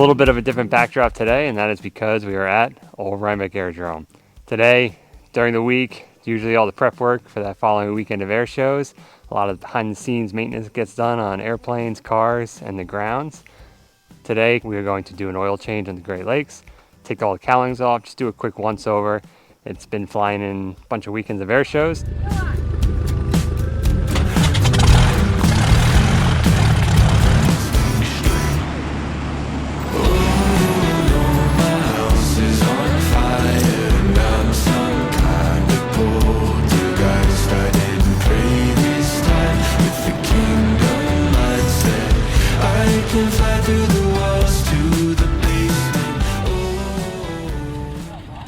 little bit of a different backdrop today, and that is because we are at Old Rhinebeck Aerodrome. Today, during the week, usually all the prep work for that following weekend of air shows. A lot of behind the scenes maintenance gets done on airplanes, cars, and the grounds. Today, we are going to do an oil change on the Great Lakes, take all the cowlings off, just do a quick once over. It's been flying in a bunch of weekends of air shows.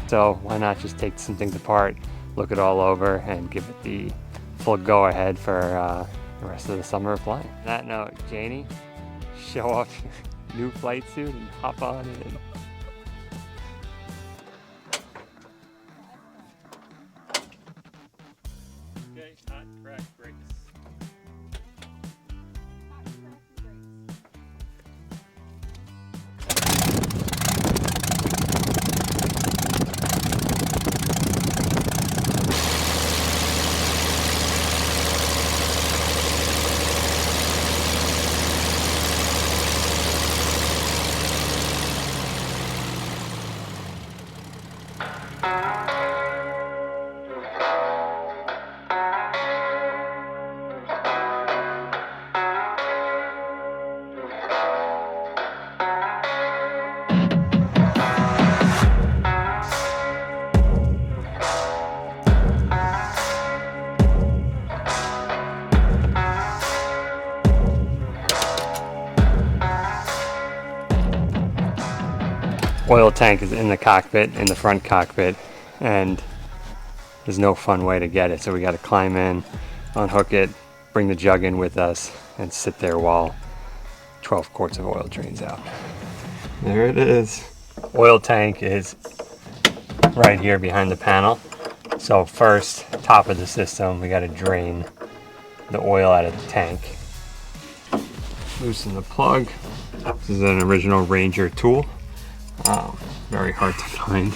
So why not just take some things apart, look it all over, and give it the full go-ahead for the rest of the summer of flying. On that note, Janie, show off your new flight suit and hop on in. Okay, hot crack brakes. Oil tank is in the cockpit, in the front cockpit, and there's no fun way to get it, so we got to climb in, unhook it, bring the jug in with us, and sit there while 12 quarts of oil drains out. There it is. Oil tank is right here behind the panel. So first, top of the system, we got to drain the oil out of the tank. Loosen the plug. This is an original Ranger tool. Very hard to find.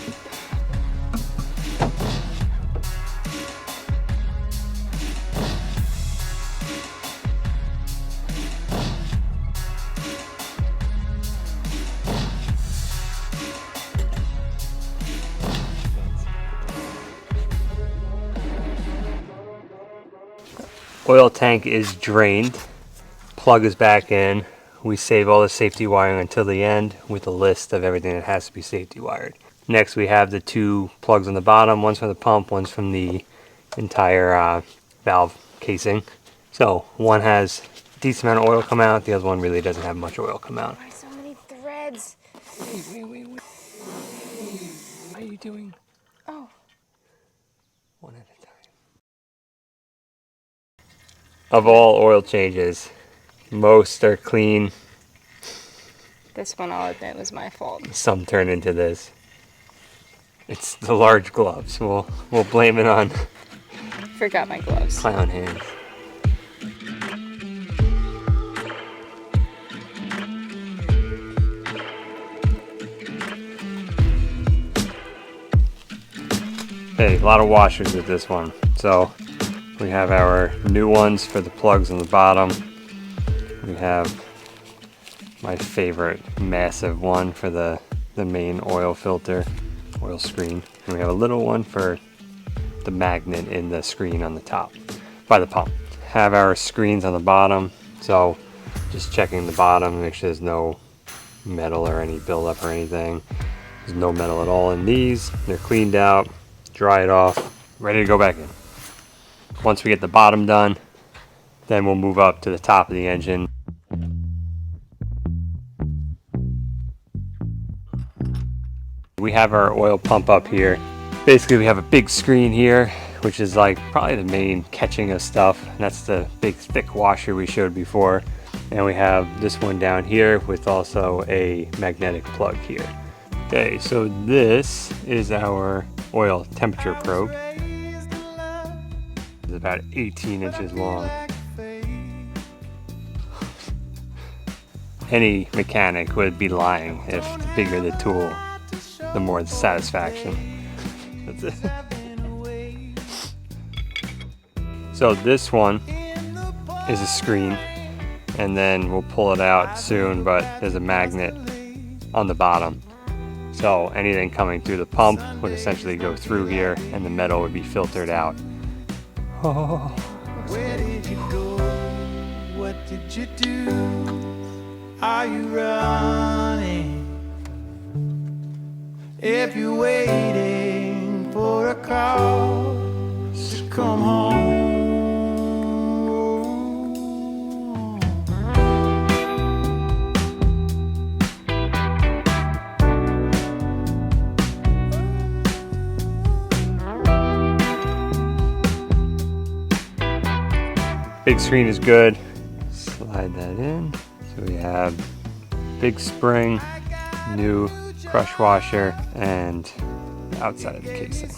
Oil tank is drained. Plug is back in. We save all the safety wiring until the end with a list of everything that has to be safety wired. Next we have the two plugs on the bottom, one's from the pump, one's from the entire valve casing. So one has a decent amount of oil come out, the other one really doesn't have much oil come out. Why so many threads? Wait. What are you doing? Oh. One at a time. Of all oil changes, most are clean. This one, I'll admit, was my fault. Some turn into this. It's the large gloves. We'll blame it on Forgot my gloves. clown hands. Hey, a lot of washers with this one. So we have our new ones for the plugs on the bottom. We have my favorite massive one for the main oil filter, oil screen. And we have a little one for the magnet in the screen on the top by the pump. Have our screens on the bottom. So just checking the bottom, make sure there's no metal or any buildup or anything. There's no metal at all in these. They're cleaned out, dry it off, ready to go back in. Once we get the bottom done, then we'll move up to the top of the engine. We have our oil pump up here. Basically we have a big screen here, which is like probably the main catching of stuff. And that's the big thick washer we showed before. And we have this one down here with also a magnetic plug here. Okay, so this is our oil temperature probe. It's about 18 inches long. any mechanic would be lying if the bigger the tool, the more the satisfaction. That's it. So this one is a screen, and then we'll pull it out soon, but there's a magnet on the bottom. So anything coming through the pump would essentially go through here, and the metal would be filtered out. Oh. Where did you go? What did you do? Are you running? If you're waiting for a call to come home. Big screen is good. Slide that in. So we have big spring, new crush washer, and the outside of the casing.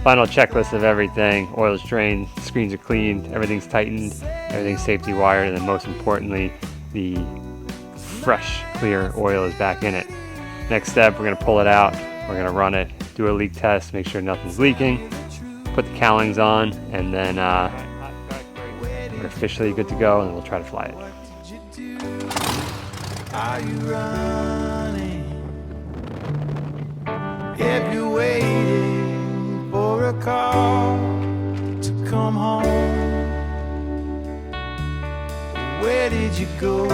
Final checklist of everything. Oil is drained, screens are cleaned, everything's tightened, everything's safety wired, and then most importantly, the fresh, clear oil is back in it. Next step, we're going to pull it out, we're going to run it, do a leak test, make sure nothing's leaking, put the cowlings on, and then we're officially good to go, and we'll try to fly it. Are you running? If you're waiting for a call to come home, where did you go?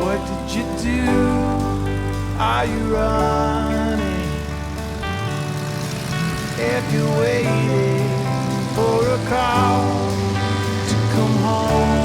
What did you do? Are you running? If you're waiting for a call to come home.